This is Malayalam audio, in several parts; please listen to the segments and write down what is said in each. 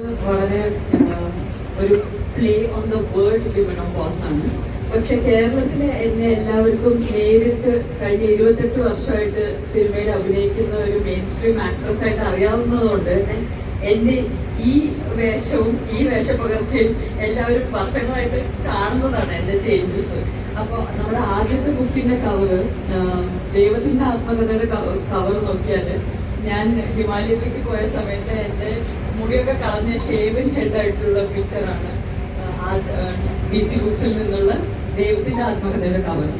വളരെ ഒരു പ്ലേ ഓൺ ദ വേർഡ് വിമനോപോസ് ആണ്. പക്ഷെ കേരളത്തിലെ എന്നെ എല്ലാവർക്കും നേരിട്ട് കഴിഞ്ഞ 28 വർഷമായിട്ട് സിനിമയിൽ അഭിനയിക്കുന്ന ഒരു മെയിൻ സ്ട്രീം ആക്ട്രസ് ആയിട്ട് അറിയാവുന്നതുകൊണ്ട് തന്നെ എന്റെ ഈ വേഷവും ഈ വേഷപ്പകർച്ചയും എല്ലാവരും വർഷങ്ങളായിട്ട് കാണുന്നതാണ് എന്റെ ചേഞ്ചസ്. അപ്പോൾ നമ്മുടെ ആദ്യത്തെ ബുക്കിന്റെ കവറ്, ദൈവത്തിന്റെ ആത്മകഥയുടെ കവർ നോക്കിയാല് ഞാൻ ഹിമാലയത്തിലേക്ക് പോയ സമയത്ത് എൻ്റെ മുടിയൊക്കെ കളഞ്ഞ ഷേവിൻ ഹെഡ് ആയിട്ടുള്ള പിക്ചറാണ് DC ബുക്സിൽ നിന്നുള്ള ദൈവത്തിന്റെ ആത്മകഥയുടെ കവർ.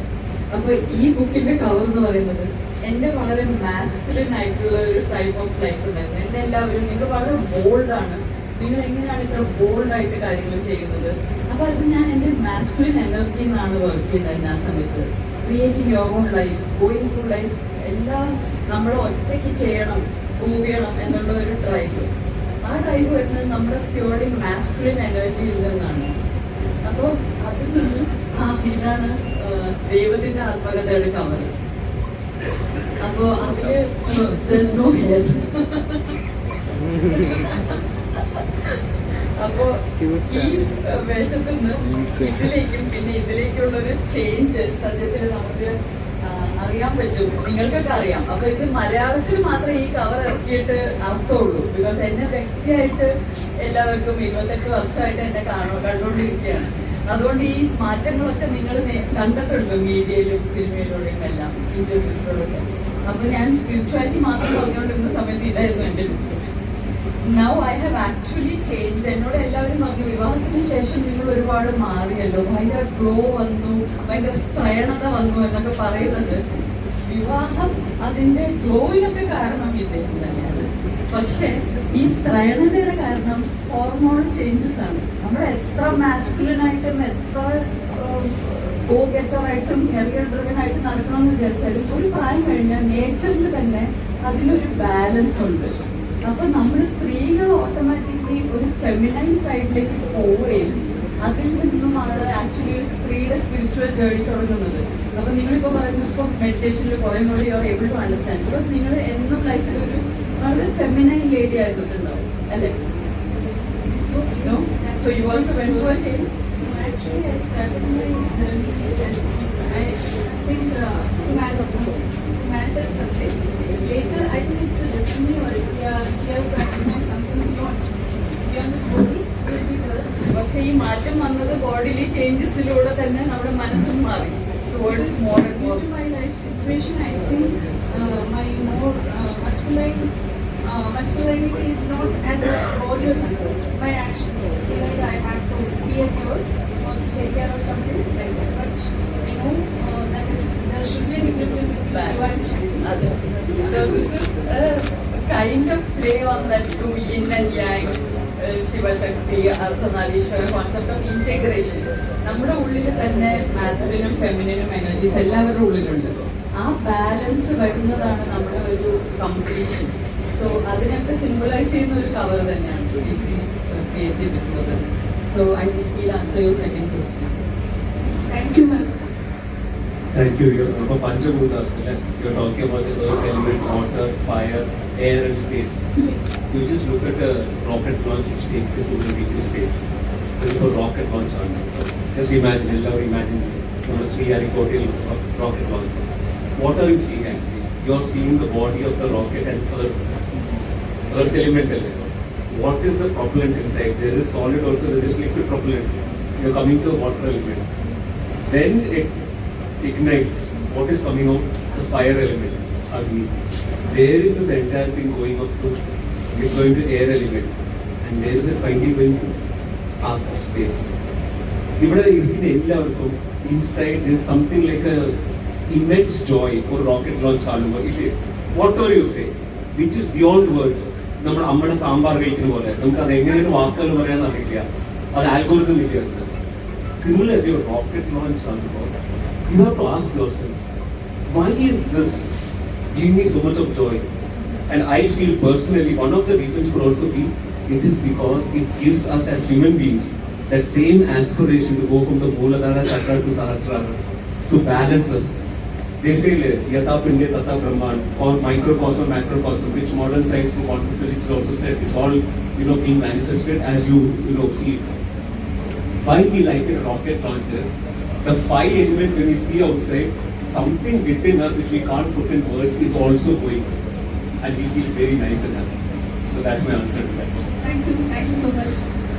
അപ്പൊ ഈ ബുക്കിന്റെ കവർ എന്ന് പറയുന്നത് എന്റെ വളരെ മാസ്കുലിൻ ആയിട്ടുള്ള ഒരു ടൈപ്പ് ഓഫ് ലൈഫ് ഉണ്ടായിരുന്നു. എന്നെ എല്ലാവരും നിങ്ങൾ വളരെ ബോൾഡാണ്, നിങ്ങൾ എങ്ങനെയാണ് ഇത്ര ബോൾഡായിട്ട് കാര്യങ്ങൾ ചെയ്യുന്നത്. അപ്പൊ അത് ഞാൻ എൻ്റെ മാസ്കുലിൻ എനർജി എന്നാണ് വർക്ക് ചെയ്തത് ആ സമയത്ത്. Creating your own life, going through life, എല്ലാം നമ്മൾ ഒറ്റയ്ക്ക് ചെയ്യണം, പ്രൂവ് ചെയ്യണം എന്നുള്ള ഒരു ഡ്രൈവ്. ആ ഡ്രൈവ് വരുന്നത് നമ്മുടെ പ്യൂർലി മാസ്കുലിൻ എനർജിയിൽ നിന്നാണ്. അപ്പോൾ അതിൽ നിന്ന് ഇതാണ് ദൈവത്തിന്റെ ആത്മകഥയുടെ കവർ. അപ്പോ അതില് നോ ഹെയർ. അപ്പോ ഈ വേഷത്തിൽ നിന്ന് ഇതിലേക്കും പിന്നെ ഇതിലേക്കുള്ള ഒരു ചേഞ്ച് സത്യത്തിൽ നമുക്ക് അറിയാൻ പറ്റും, നിങ്ങൾക്കൊക്കെ അറിയാം. അപ്പൊ ഇത് മലയാളത്തിൽ മാത്രമേ ഈ കവർ ഇറക്കിയിട്ട് അർത്ഥമുള്ളൂ. ബിക്കോസ് എന്നെ വ്യക്തിയായിട്ട് എല്ലാവർക്കും 28 വർഷമായിട്ട് എന്നെ കണ്ടുകൊണ്ടിരിക്കുകയാണ്. അതുകൊണ്ട് ഈ മാറ്റങ്ങളൊക്കെ നിങ്ങൾ കണ്ടിട്ടുണ്ട് മീഡിയയിലും സിനിമയിലൂടെയും എല്ലാം, ഇന്റർവ്യൂസിലൂടെ. അപ്പൊ ഞാൻ സ്പിരിച്വാലിറ്റി മാത്രം പറഞ്ഞുകൊണ്ടിരുന്ന സമയത്ത് ഇതായിരുന്നു എൻ്റെ look. Now I have actually change. എന്നോട് എല്ലാവരും പറഞ്ഞു, വിവാഹത്തിന് ശേഷം നിങ്ങൾ ഒരുപാട് മാറിയല്ലോ, ഭയങ്കര ഗ്ലോ വന്നു, ഭയങ്കര സ്ത്രയണത വന്നു എന്നൊക്കെ പറയുന്നത്. വിവാഹം അതിന്റെ ഗ്ലോയിനൊക്കെ കാരണം ഇദ്ദേഹം തന്നെയാണ്. പക്ഷെ ഈ സ്ത്രയണതയുടെ കാരണം ഹോർമോൺ ചേഞ്ചസ് ആണ്. നമ്മൾ എത്ര മാസ്കുലിനായിട്ടും എത്ര ഗോ ഗെറ്ററായിട്ടും കരിയർ ഡ്രിവൻ ആയിട്ട് നടക്കണമെന്ന് വിചാരിച്ചാലും ഒരു പ്രായം കഴിഞ്ഞാൽ നേച്ചറിൽ തന്നെ അതിലൊരു ബാലൻസ് ഉണ്ട്. അപ്പൊ നമ്മൾ സ്ത്രീകൾ ഓട്ടോമാറ്റിക്കലി ഒരു ഫെമിനൈൻ സൈഡിലേക്ക് പോവുകയും അതിൽ നിന്നുമാണ് ആക്ച്വലി ഒരു സ്ത്രീയുടെ സ്പിരിച്വൽ ജേർണി തുടങ്ങുന്നത്. അപ്പൊ നിങ്ങളിപ്പോ പറയുന്നത് ഇപ്പൊ മെഡിറ്റേഷനിൽ കുറെ കൂടി you are able to understand. Because നിങ്ങൾ എന്നും ലൈഫിൽ ഒരു വളരെ ഫെമിനൈൻ ലേഡി ആയിട്ടുണ്ടാവും അല്ലേ? So you also went through a change? Actually, I started my journey as I think humanitarian subject. Later, I think it's a destiny or if we are here practicing something beyond this body, will be there. പക്ഷെ ഈ മാറ്റം വന്നത് ബോഡിയിലെ ചേഞ്ചസിലൂടെ തന്നെ നമ്മുടെ മനസ്സും മാറി towards more and more. Due to my life situation, I think my more masculinity is not as a body or something. My action, like I have to be a girl or take care of something like that. But I know that is there should be an equilibrium between Shiva and Shakti. So this is a kind of play on that two yin and yang, Shiva Shakti, Ardhanarishwara concept of integration. നമ്മുടെ ഉള്ളിൽ തന്നെ മാസ്കുലിനും ഫെമിനിനും എനർജീസ് എല്ലാവരുടെ ഉള്ളിലുണ്ട്. ആ ബാലൻസ് വരുന്നതാണ് നമ്മുടെ ഒരു കംപ്ലീഷൻ. സോ അതിനൊക്കെ സിംബലൈസ് ചെയ്യുന്ന ഒരു കവർ തന്നെയാണ് DC ക്രിയേറ്റ് ചെയ്തിട്ടുള്ളത്. So I think will answer your second question. Thank you, ma'am. Thank you. You're Panchabhutas. You're talking about the earth element, water, fire, air, and space. You just look at a rocket launch which takes it to the deep space. So rocket launch on. Just imagine, rocket launch. What are you seeing actually? You are seeing the body of the rocket and earth element. What is the propellant inside? There is solid also, there is liquid propellant. You are coming to the water element. Then it ignites. What is coming out? The fire element, Agni. There is this entire thing going up to, it's going to air element. And there is a finally going to space. ഇവിടെ ഇരിക്കുന്ന എല്ലാവർക്കും inside there is something like a immense joy for rocket launch കാണുമ്പോൾ ഇല്ലേ, whatever you say which is beyond words. നമ്മുടെ അമ്മയുടെ സാമ്പാർ കഴിക്കുന്ന പോലെ നമുക്ക് അത് എങ്ങനെയാണ് വാക്കുകൾ പറയാൻ അറിയില്ല, അത് ആൽഗോരിതം വിദ്യാർത്ഥി. Similarly, a rocket launch കാണുമ്പോൾ you have to ask yourself, why is this giving me so much of joy? And I feel personally one of the reasons could also be it is because it gives us as human beings that same aspiration to go from the Mooladhara Chakra to Sahasrara, to balance us. They say Yata Pinde Tata Brahman, or microcosm, macrocosm, which modern science through quantum physics also said it's all being manifested as you see it. Why we like it rocket launches? The 5 elements when we see outside, something within us which we can't put in words is also going on. And we feel very nice and happy. So that's my answer to that. Thank you so much.